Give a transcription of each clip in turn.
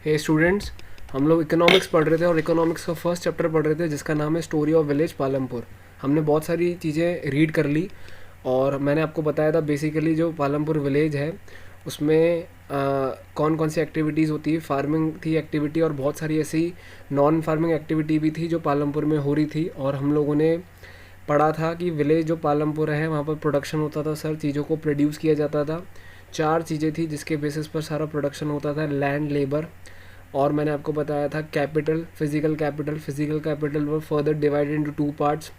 हे students, हम लोग economics पढ़ रहे थे और इकोनॉमिक्स का फर्स्ट चैप्टर पढ़ रहे थे जिसका नाम है स्टोरी ऑफ विलेज पालमपुर। हमने बहुत सारी चीज़ें रीड कर ली और मैंने आपको बताया था बेसिकली जो पालमपुर विलेज है उसमें कौन कौन सी एक्टिविटीज़ होती है। फार्मिंग थी एक्टिविटी और बहुत सारी ऐसी नॉन फार्मिंग एक्टिविटी भी थी जो पालमपुर में हो रही थी। और हम लोगों ने पढ़ा था कि विलेज जो पालमपुर है वहाँ पर प्रोडक्शन होता था सर, चीज़ों को प्रोड्यूस किया जाता था। चार चीज़ें थी जिसके बेसिस पर सारा प्रोडक्शन होता था, लैंड, लेबर और मैंने आपको बताया था capital, physical capital. Physical capital were further divided into two parts.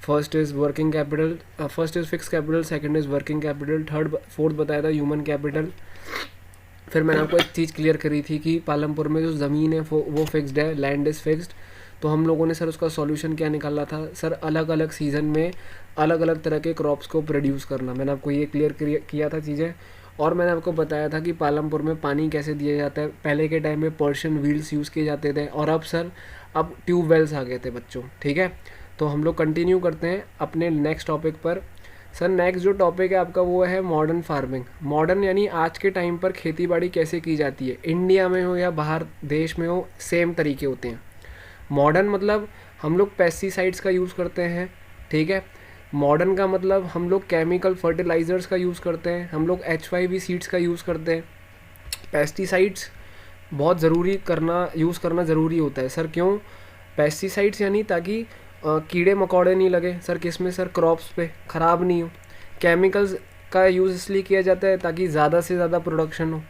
First is working capital, first is fix capital, second is working capital, fourth बताया था ह्यूमन कैपिटल। फिर मैंने आपको एक चीज़ क्लियर करी थी कि पालमपुर में जो ज़मीन है वो फिक्स्ड है, लैंड इज़ फिक्स्ड। तो हम लोगों ने सर उसका सॉल्यूशन क्या निकाला था सर, अलग अलग सीज़न में अलग अलग तरह के क्रॉप्स को प्रोड्यूस करना। मैंने आपको ये क्लियर किया था चीज़ें। और मैंने आपको बताया था कि पालमपुर में पानी कैसे दिया जाता है। पहले के टाइम में पर्शियन व्हील्स यूज़ किए जाते थे और अब सर अब ट्यूबवेल्स आ गए थे बच्चों, ठीक है। तो हम लोग कंटिन्यू करते हैं अपने नेक्स्ट टॉपिक पर। सर नेक्स्ट जो टॉपिक है आपका वो है मॉडर्न फार्मिंग। मॉडर्न यानी आज के टाइम पर खेती बाड़ी कैसे की जाती है, इंडिया में हो या बाहर देश में हो, सेम तरीके होते हैं। मॉडर्न मतलब हम लोग पेस्टिसाइड्स का यूज़ करते हैं, ठीक है। मॉडर्न का मतलब हम लोग केमिकल फर्टिलाइज़र्स का यूज़ करते हैं, हम लोग H5V सीड्स का यूज़ करते हैं। पेस्टिसाइड्स बहुत यूज़ करना ज़रूरी होता है सर। क्यों पेस्टिसाइड्स? यानी ताकि कीड़े मकोड़े नहीं लगे सर, किसमें सर, क्रॉप्स पे, ख़राब नहीं हो। केमिकल्स का यूज़ इसलिए किया जाता है ताकि ज़्यादा से ज़्यादा प्रोडक्शन हो।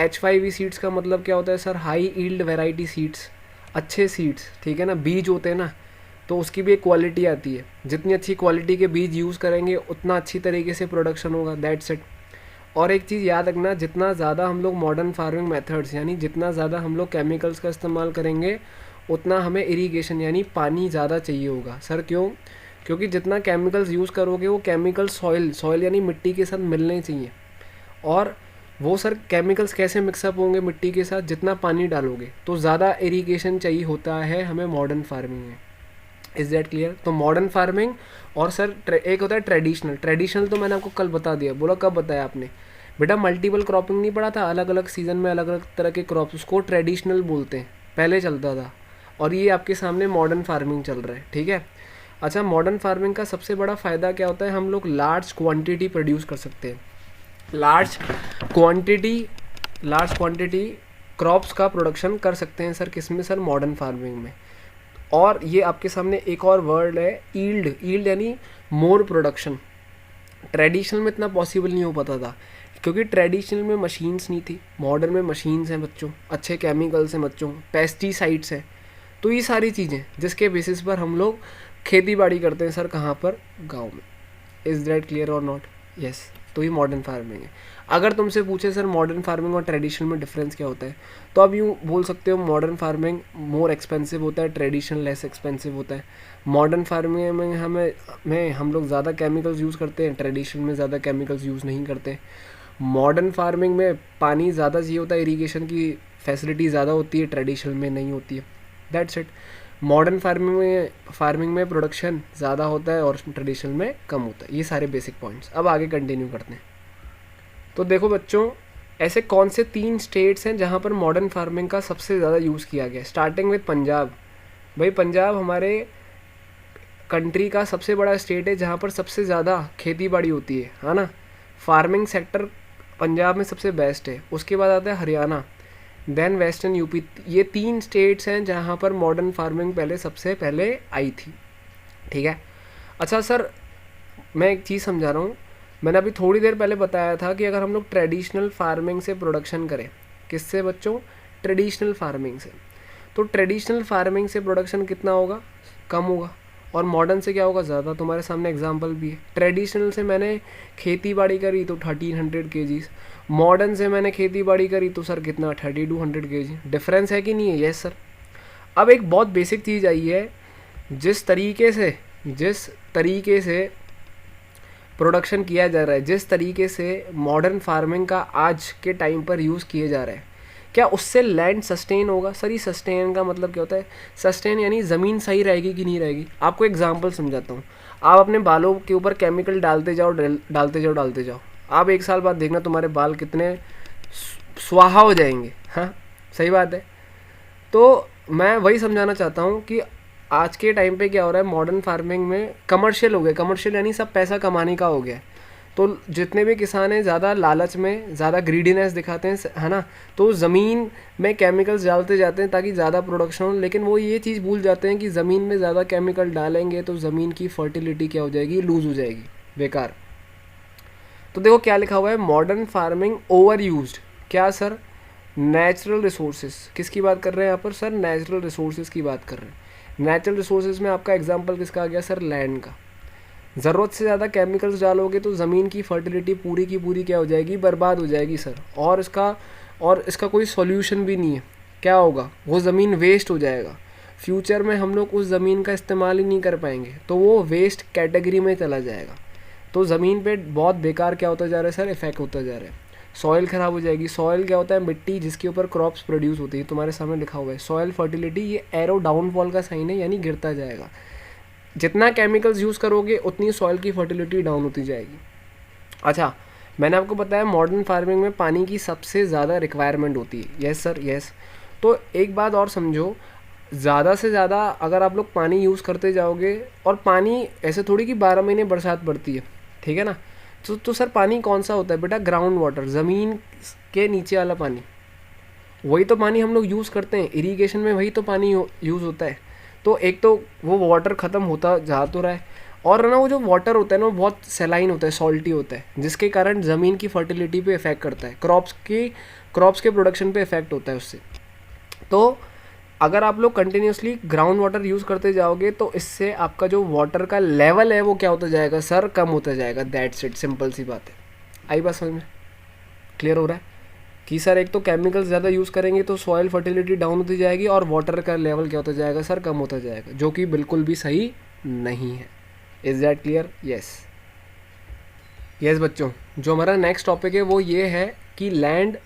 H5V सीड्स का मतलब क्या होता है sir, high yield variety seeds, अच्छे सीड्स, ठीक है ना। बीज होते हैं ना तो उसकी भी एक क्वालिटी आती है, जितनी अच्छी क्वालिटी के बीज यूज़ करेंगे उतना अच्छी तरीके से प्रोडक्शन होगा, दैट्स इट। और एक चीज़ याद रखना, जितना ज़्यादा हम लोग मॉडर्न फार्मिंग मेथड्स यानी जितना ज़्यादा हम लोग केमिकल्स का इस्तेमाल करेंगे उतना हमें इरिगेशन यानी पानी ज़्यादा चाहिए होगा सर। क्यों? क्योंकि जितना केमिकल्स यूज़ करोगे वो केमिकल सॉइल यानी मिट्टी के साथ मिलने चाहिए। और वो सर केमिकल्स कैसे मिक्सअप होंगे मिट्टी के साथ, जितना पानी डालोगे तो ज़्यादा इरिगेशन चाहिए होता है हमें मॉडर्न फार्मिंग में। Is that clear? तो मॉडर्न फार्मिंग और सर एक होता है ट्रेडिशनल तो मैंने आपको कल बता दिया। बोला कब बताया आपने? बेटा मल्टीपल क्रॉपिंग नहीं पढ़ा था, अलग अलग सीज़न में अलग अलग तरह के क्रॉप्स, उसको ट्रेडिशनल बोलते हैं, पहले चलता था। और ये आपके सामने मॉडर्न फार्मिंग चल रहा है, ठीक है। अच्छा, मॉडर्न फार्मिंग का सबसे बड़ा फ़ायदा क्या होता है, हम लोग लार्ज क्वांटिटी प्रोड्यूस कर सकते हैं। लार्ज क्वांटिटी क्रॉप्स का प्रोडक्शन कर सकते हैं सर, किस में सर, मॉडर्न फार्मिंग में। और ये आपके सामने एक और वर्ड है, ईल्ड यानी मोर प्रोडक्शन। ट्रेडिशनल में इतना पॉसिबल नहीं हो पाता था क्योंकि ट्रेडिशनल में मशीन्स नहीं थी, मॉडर्न में मशीन्स हैं बच्चों, अच्छे केमिकल्स हैं बच्चों, पेस्टिसाइड्स हैं। तो ये सारी चीज़ें जिसके बेसिस पर हम लोग खेती बाड़ी करते हैं सर, कहाँ पर, गाँव में। इज़ दैट क्लियर और नॉट? यस। तो ये मॉडर्न फार्मिंग है। अगर तुमसे पूछे सर मॉडर्न फार्मिंग और ट्रेडिशनल में डिफरेंस क्या होता है, तो आप यूँ बोल सकते हो मॉडर्न फार्मिंग मोर एक्सपेंसिव होता है, ट्रेडिशनल लेस एक्सपेंसिव होता है। मॉडर्न फार्मिंग में हम लोग ज़्यादा केमिकल्स यूज़ करते हैं, ट्रेडिशनल में ज़्यादा केमिकल्स यूज़ नहीं करते। मॉडर्न फार्मिंग में पानी ज़्यादा चाहिए होता है, इरीगेशन की फैसिलिटी ज़्यादा होती है, ट्रेडिशनल में नहीं होती है, दैट्स इट। मॉडर्न फार्मिंग में प्रोडक्शन ज़्यादा होता है और ट्रेडिशनल में कम होता है। ये सारे बेसिक पॉइंट्स। अब आगे कंटिन्यू करते हैं। तो देखो बच्चों, ऐसे कौन से 3 स्टेट्स हैं जहाँ पर मॉडर्न फार्मिंग का सबसे ज़्यादा यूज़ किया गया है। Starting with Punjab. भाई पंजाब हमारे कंट्री का सबसे बड़ा स्टेट है जहाँ पर सबसे ज़्यादा खेती बाड़ी होती है ना। फार्मिंग सेक्टर पंजाब में सबसे बेस्ट है। उसके बाद आता है हरियाणा, देन वेस्टर्न यूपी। ये 3 स्टेट्स हैं जहाँ पर मॉडर्न फार्मिंग सबसे पहले आई थी, ठीक है। अच्छा सर, मैं एक चीज़ समझा रहा हूँ। मैंने अभी थोड़ी देर पहले बताया था कि अगर हम लोग ट्रेडिशनल फार्मिंग से प्रोडक्शन करें, किससे बच्चों, ट्रेडिशनल फार्मिंग से, तो ट्रेडिशनल फार्मिंग से प्रोडक्शन कितना होगा, कम होगा। और मॉडर्न से क्या होगा, ज़्यादा। तुम्हारे सामने एग्जांपल भी है। ट्रेडिशनल से मैंने खेती बाड़ी करी तो 1300 kgs, मॉडर्न से मैंने खेती बाड़ी करी तो सर कितना, 3200 kg। डिफरेंस है कि नहीं है? Yes sir. अब एक बहुत बेसिक चीज़ आई है, जिस तरीके से प्रोडक्शन किया जा रहा है, जिस तरीके से मॉडर्न फार्मिंग का आज के टाइम पर यूज़ किए जा रहा है, क्या उससे लैंड सस्टेन होगा? सर ये सस्टेन का मतलब क्या होता है? सस्टेन यानी ज़मीन सही रहेगी कि नहीं रहेगी। आपको एग्जांपल समझाता हूँ। आप अपने बालों के ऊपर केमिकल डालते जाओ, आप 1 साल बाद देखना तुम्हारे बाल कितने स्वाहा हो जाएंगे। हाँ, सही बात है। तो मैं वही समझाना चाहता हूँ कि आज के टाइम पे क्या हो रहा है, मॉडर्न फार्मिंग में कमर्शियल हो गया, कमर्शियल यानी सब पैसा कमाने का हो गया। तो जितने भी किसान हैं ज़्यादा लालच में, ज़्यादा ग्रीडीनेस दिखाते हैं, है ना, तो ज़मीन में केमिकल्स डालते जाते हैं ताकि ज़्यादा प्रोडक्शन हो, लेकिन वो ये चीज़ भूल जाते हैं कि ज़मीन में ज़्यादा केमिकल डालेंगे तो ज़मीन की फर्टिलिटी क्या हो जाएगी, लूज़ हो जाएगी, बेकार। तो देखो क्या लिखा हुआ है, मॉडर्न फार्मिंग ओवर यूज्ड, क्या सर, नेचुरल रिसोर्सेज। किसकी बात कर रहे हैं यहाँ पर सर, नेचुरल रिसोर्सेज की बात कर रहे हैं। नेचुरल रिसोर्सेज में आपका एग्जांपल किसका आ गया सर, लैंड का। ज़रूरत से ज़्यादा केमिकल्स डालोगे तो ज़मीन की फर्टिलिटी पूरी की पूरी क्या हो जाएगी, बर्बाद हो जाएगी सर। और इसका कोई सॉल्यूशन भी नहीं है। क्या होगा, वो ज़मीन वेस्ट हो जाएगा। फ्यूचर में हम लोग उस ज़मीन का इस्तेमाल ही नहीं कर पाएंगे, तो वो वेस्ट कैटेगरी में चला जाएगा। तो ज़मीन पे बहुत बेकार क्या होता जा रहा है सर, इफेक्ट होता जा रहा है। सॉइल ख़राब हो जाएगी। सॉइल क्या होता है, मिट्टी जिसके ऊपर क्रॉप्स प्रोड्यूस होती है, तुम्हारे सामने लिखा हुआ है सॉइल फर्टिलिटी, ये एरो डाउनफॉल का साइन है, यानी गिरता जाएगा। जितना केमिकल्स यूज़ करोगे उतनी सॉइल की फर्टिलिटी डाउन होती जाएगी। अच्छा, मैंने आपको बताया मॉडर्न फार्मिंग में पानी की सबसे ज़्यादा रिक्वायरमेंट होती है। Yes sir, yes. तो एक बात और समझो, ज़्यादा से ज़्यादा अगर आप लोग पानी यूज़ करते जाओगे, और पानी ऐसे थोड़ी कि 12 महीने बरसात पड़ती है, ठीक है ना। तो सर पानी कौन सा होता है बेटा, ग्राउंड वाटर, ज़मीन के नीचे वाला पानी। वही तो पानी हम लोग यूज़ करते हैं, इरीगेशन में वही तो पानी यूज़ होता है। तो एक तो वो वाटर ख़त्म होता जा तो रहा है, और ना वो जो वाटर होता है ना वो बहुत सेलाइन होता है, सॉल्टी होता है, जिसके कारण ज़मीन की फर्टिलिटी पे इफेक्ट करता है, क्रॉप्स के प्रोडक्शन पे इफेक्ट होता है उससे। तो अगर आप लोग कंटिन्यूसली ग्राउंड वाटर यूज़ करते जाओगे तो इससे आपका जो वाटर का लेवल है वो क्या होता जाएगा सर, कम होता जाएगा। दैट्स इट, सिंपल सी बात है। आई बात समझ में, क्लियर हो रहा है कि सर एक तो केमिकल्स ज़्यादा यूज़ करेंगे तो सॉइल फर्टिलिटी डाउन होती जाएगी, और वाटर का लेवल क्या होता जाएगा सर, कम होता जाएगा, जो कि बिल्कुल भी सही नहीं है। Is that clear? Yes yes बच्चों, जो हमारा नेक्स्ट टॉपिक है वो ये है कि लैंड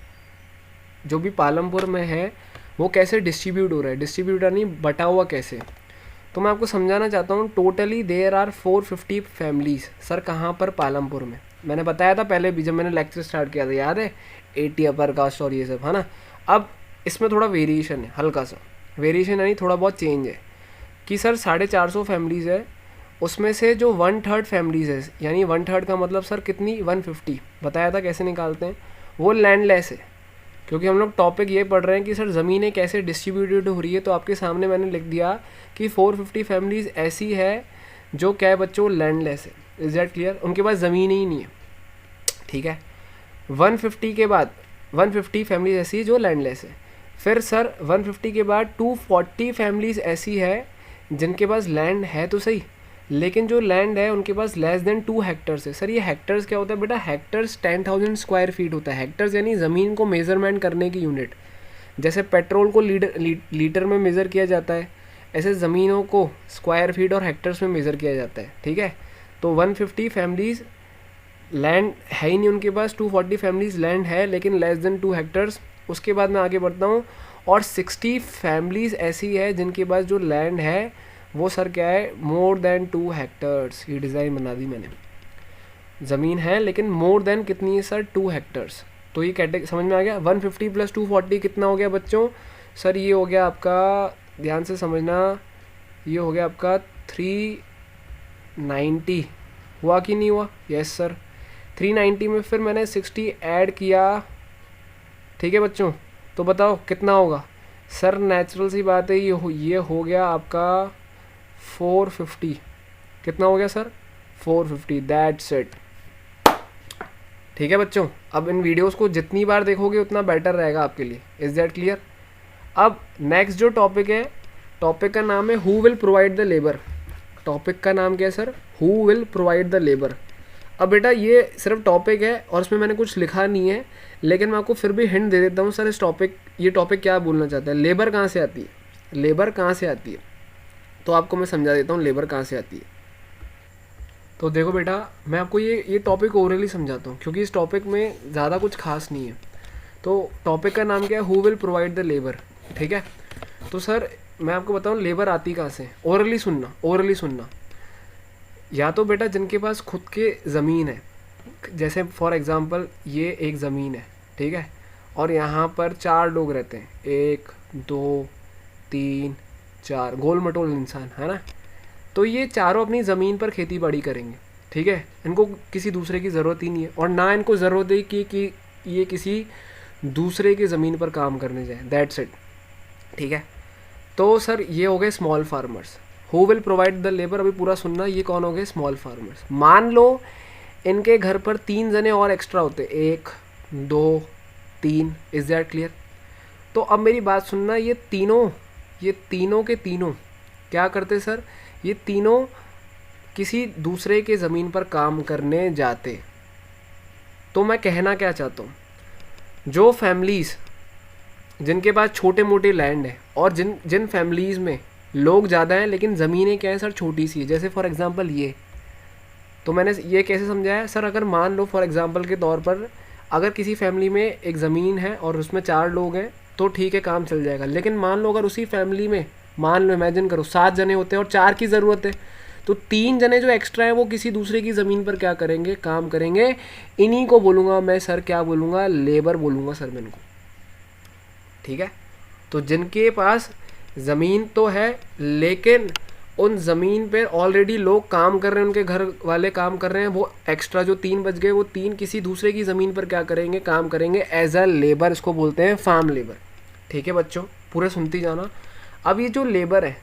जो भी पालमपुर में है वो कैसे डिस्ट्रीब्यूट हो रहा है, डिस्ट्रीब्यूट नहीं, बटा हुआ कैसे। तो मैं आपको समझाना चाहता हूँ। Totally there are 450 families sir, कहाँ पर, पालमपुर में। मैंने बताया था पहले भी जब मैंने लेक्चर स्टार्ट किया था, याद है, 80 अपर कास्ट और ये सब, है ना। अब इसमें थोड़ा वेरिएशन है, हल्का सा वेरिएशन यानी थोड़ा बहुत चेंज है कि सर 450 फैमिलीज़ है, उसमें से जो 1/3 फैमिलीज़ है, यानी 1/3 का मतलब सर कितनी, 150। बताया था कैसे निकालते हैं, वो लैंडलेस है। क्योंकि हम लोग टॉपिक ये पढ़ रहे हैं कि सर ज़मीनें कैसे डिस्ट्रीब्यूटेड हो रही है, तो आपके सामने मैंने लिख दिया कि 450 फैमिलीज़ ऐसी है जो क्या है बच्चों, लैंडलेस है। Is that clear? उनके पास ज़मीन ही नहीं है, ठीक है। 150 के बाद 150 फैमिलीज़ ऐसी है जो लैंडलेस है। फिर सर 150 के बाद 240 फैमिलीज़ ऐसी है जिनके पास लैंड है तो सही, लेकिन जो लैंड है उनके पास लेस देन 2 हेक्टर्स है। सर ये हेक्टर्स क्या होता है बेटा, हेक्टर्स 10,000 स्क्वायर फीट होता है। हेक्टर्स यानी ज़मीन को मेज़रमेंट करने की यूनिट। जैसे पेट्रोल को लीटर में मेज़र किया जाता है, ऐसे ज़मीनों को स्क्वायर फीट और हेक्टर्स में मेज़र किया जाता है, ठीक है। तो 150 फैमिलीज़ लैंड है ही नहीं उनके पास, 240 फैमिलीज़ लैंड है लेकिन लेस देन 2 हेक्टर्स। उसके बाद मैं आगे बढ़ता हूँ, और 60 फैमिलीज़ ऐसी है जिनके पास जो लैंड है वो सर क्या है, मोर देन 2 हेक्टर्स। ये डिज़ाइन बना दी मैंने, ज़मीन है लेकिन मोर देन कितनी है सर, 2 हेक्टर्स। तो ये कैटेगरी समझ में आ गया। 150 + 240 कितना हो गया बच्चों, सर ये हो गया आपका, ध्यान से समझना, ये हो गया आपका 390। हुआ कि नहीं हुआ? Yes sir. 390 में फिर मैंने 60 ऐड किया, ठीक है बच्चों। तो बताओ कितना होगा सर, नेचुरल सी बात है, ये हो गया आपका 450। कितना हो गया सर, 450। दैट्स इट, ठीक है बच्चों। अब इन वीडियोस को जितनी बार देखोगे उतना बेटर रहेगा आपके लिए। Is that clear? अब नेक्स्ट जो टॉपिक है, टॉपिक का नाम है who will provide the labour. Topic का नाम क्या है sir, who will provide the labour. अब बेटा ये सिर्फ टॉपिक है और इसमें मैंने कुछ लिखा नहीं है, लेकिन मैं आपको फिर भी हिंट दे देता हूँ सर, इस टॉपिक, ये टॉपिक क्या बोलना चाहता है, लेबर कहाँ से आती है, लेबर कहाँ से आती है। तो आपको मैं समझा देता हूँ लेबर कहाँ से आती है। तो देखो बेटा, मैं आपको ये टॉपिक ओरली समझाता हूँ क्योंकि इस टॉपिक में ज़्यादा कुछ खास नहीं है। तो टॉपिक का नाम क्या है, who will provide the labour, ठीक है। तो सर मैं आपको बताऊँ लेबर आती कहाँ से, ओरली सुनना, ओरली सुनना। या तो बेटा जिनके पास खुद के ज़मीन है, जैसे फॉर एग्ज़ाम्पल ये एक ज़मीन है, ठीक है, और यहाँ पर 4 लोग रहते हैं, 1 2 3 4 गोल मटोल इंसान, है ना। तो ये चारों अपनी ज़मीन पर खेती बाड़ी करेंगे, ठीक है। इनको किसी दूसरे की ज़रूरत ही नहीं है, और ना इनको ज़रूरत है कि ये किसी दूसरे की ज़मीन पर काम करने जाए, दैट्स इट, ठीक है। तो सर ये हो गए small farmers. Who will provide the labour, अभी पूरा सुनना, ये कौन हो गए, स्मॉल फार्मर्स। मान लो इनके घर पर 3 जने और एक्स्ट्रा होते, 1 2 3, इज दैट क्लियर। तो अब मेरी बात सुनना, ये तीनों के तीनों क्या करते सर, ये तीनों किसी दूसरे के ज़मीन पर काम करने जाते। तो मैं कहना क्या चाहता हूँ, जो फैमिलीज़ जिनके पास छोटे मोटे लैंड है और जिन फैमिलीज़ में लोग ज़्यादा हैं लेकिन ज़मीनें क्या है सर, छोटी सी है, जैसे फॉर एग्ज़ाम्पल ये, तो मैंने ये कैसे समझाया सर, अगर मान लो फॉर एग्ज़ाम्पल के तौर पर अगर किसी फैमिली में एक ज़मीन है और उसमें 4 लोग हैं तो ठीक है, काम चल जाएगा। लेकिन मान लो अगर उसी फैमिली में, मान लो इमेजिन करो 7 जने होते हैं और 4 की ज़रूरत है, तो 3 जने जो एक्स्ट्रा हैं वो किसी दूसरे की ज़मीन पर क्या करेंगे, काम करेंगे। इन्हीं को बोलूँगा मैं सर, क्या बोलूँगा, लेबर बोलूँगा सर मैं इनको, ठीक है। तो जिनके पास ज़मीन तो है लेकिन उन ज़मीन पे ऑलरेडी लोग काम कर रहे हैं, उनके घर वाले काम कर रहे हैं, वो एक्स्ट्रा जो 3 बच गए, वो 3 किसी दूसरे की ज़मीन पर क्या करेंगे, काम करेंगे एज अ लेबर। इसको बोलते हैं फार्म लेबर, ठीक है बच्चों, पूरे सुनती जाना। अब ये जो लेबर है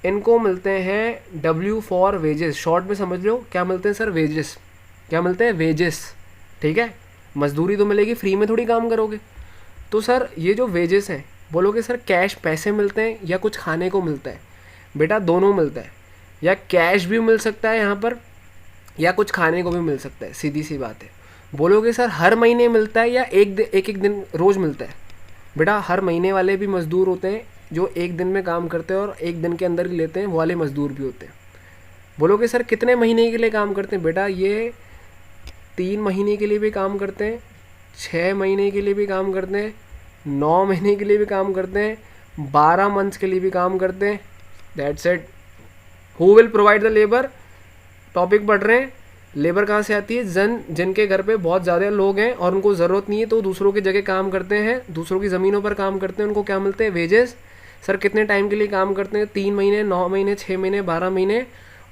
इनको मिलते हैं W फॉर वेजेस, शॉर्ट में समझ लो क्या मिलते हैं सर, वेजेस। क्या मिलते हैं, वेजेस, ठीक है। मजदूरी तो मिलेगी, फ्री में थोड़ी काम करोगे। तो सर ये जो वेजेस हैं, बोलोगे सर कैश पैसे मिलते हैं या कुछ खाने को मिलता है, बेटा दोनों मिलता है, या कैश भी मिल सकता है यहाँ पर या कुछ खाने को भी मिल सकता है, सीधी सी बात है। बोलोगे सर हर महीने मिलता है या एक दिन रोज़ मिलता है, बेटा हर महीने वाले भी मज़दूर होते हैं जो एक दिन में काम करते हैं और एक दिन के अंदर ही लेते हैं, वो वाले मज़दूर भी होते हैं। बोलोगे सर कितने महीने के लिए काम करते हैं, बेटा ये 3 महीने के लिए भी काम करते हैं, 6 महीने के लिए भी काम करते हैं, 9 महीने के लिए भी काम करते हैं, 12 मंथ्स के लिए भी काम करते हैं, that's it. Who will provide the labour, topic पढ़ रहे हैं। लेबर कहाँ से आती है, जिनके घर पे बहुत ज़्यादा लोग हैं और उनको ज़रूरत नहीं है तो दूसरों की जगह काम करते हैं, दूसरों की ज़मीनों पर काम करते हैं, उनको क्या मिलते हैं, वेजेस। सर कितने टाइम के लिए काम करते हैं, 3 महीने, 9 महीने, 6 महीने, 12 महीने।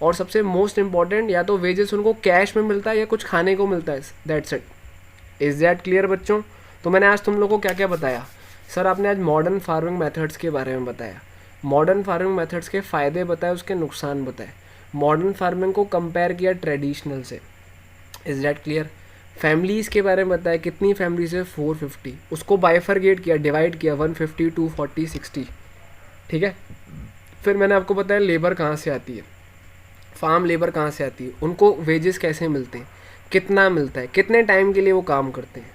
और सबसे मोस्ट इंपॉर्टेंट, या तो वेजेस उनको कैश में मिलता है या कुछ खाने को मिलता है, that's it. Is that clear बच्चों। तो मैंने आज तुम लोगों को क्या क्या बताया सर, आपने आज मॉडर्न फार्मिंग मेथड्स के बारे में बताया, मॉडर्न फार्मिंग मेथड्स के फ़ायदे बताए, उसके नुकसान बताए, मॉडर्न फार्मिंग को कंपेयर किया ट्रेडिशनल से, इज़ दैट क्लियर। फैमिलीज़ के बारे में बताया, कितनी फैमिलीज़ है, 450, उसको बाइफरगेट किया, डिवाइड किया, 150, 240, 60, ठीक है। फिर मैंने आपको बताया लेबर कहाँ से आती है, फार्म लेबर कहाँ से आती है, उनको वेजेस कैसे मिलते हैं, कितना मिलता है, कितने टाइम के लिए वो काम करते हैं,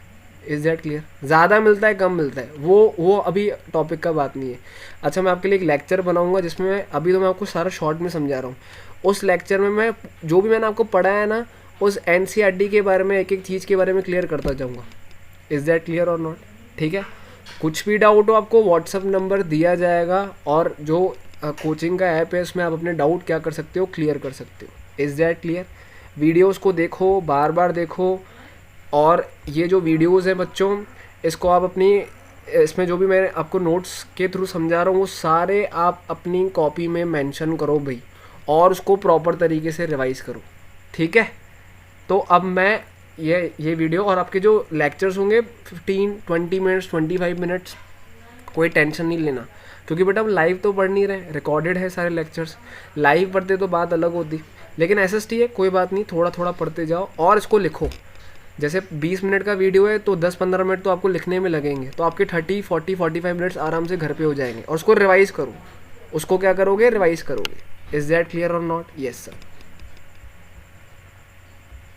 इज़ दैट क्लियर। ज़्यादा मिलता है कम मिलता है, वो अभी टॉपिक का बात नहीं है। अच्छा मैं आपके लिए एक लेक्चर बनाऊंगा जिसमें अभी तो मैं आपको सारा शॉर्ट में समझा रहा हूँ, उस लेक्चर में मैं जो भी मैंने आपको पढ़ाया है ना, उस NCERT के बारे में एक एक चीज़ के बारे में क्लियर करता जाऊँगा, इज़ दैट क्लियर और नॉट, ठीक है। कुछ भी डाउट हो आपको व्हाट्सअप नंबर दिया जाएगा, और जो कोचिंग का ऐप है उसमें आप अपने डाउट क्या कर सकते हो, क्लियर कर सकते हो, इज़ दैट क्लियर। वीडियोज़ को देखो, बार बार देखो, और ये जो वीडियोज़ हैं बच्चों, इसको आप अपनी, इसमें जो भी मैं आपको नोट्स के थ्रू समझा रहा हूँ वो सारे आप अपनी कॉपी में मेंशन करो भाई, और उसको प्रॉपर तरीके से रिवाइज़ करो, ठीक है। तो अब मैं ये वीडियो और आपके जो लेक्चर्स होंगे 15-20 मिनट्स, 25 मिनट्स, कोई टेंशन नहीं लेना, क्योंकि बेटा हम लाइव तो पढ़ नहीं रहे, रिकॉर्डेड है सारे लेक्चर्स। लाइव पढ़ते तो बात अलग होती, लेकिन SST है, कोई बात नहीं, थोड़ा थोड़ा पढ़ते जाओ और इसको लिखो। जैसे 20 मिनट का वीडियो है तो 10-15 मिनट तो आपको लिखने में लगेंगे, तो आपके 30, 40, 45 मिनट्स आराम से घर पे हो जाएंगे। और उसको रिवाइज़ करो, उसको क्या करोगे, रिवाइज़ करोगे, इज़ दैट क्लियर और नॉट, यस सर।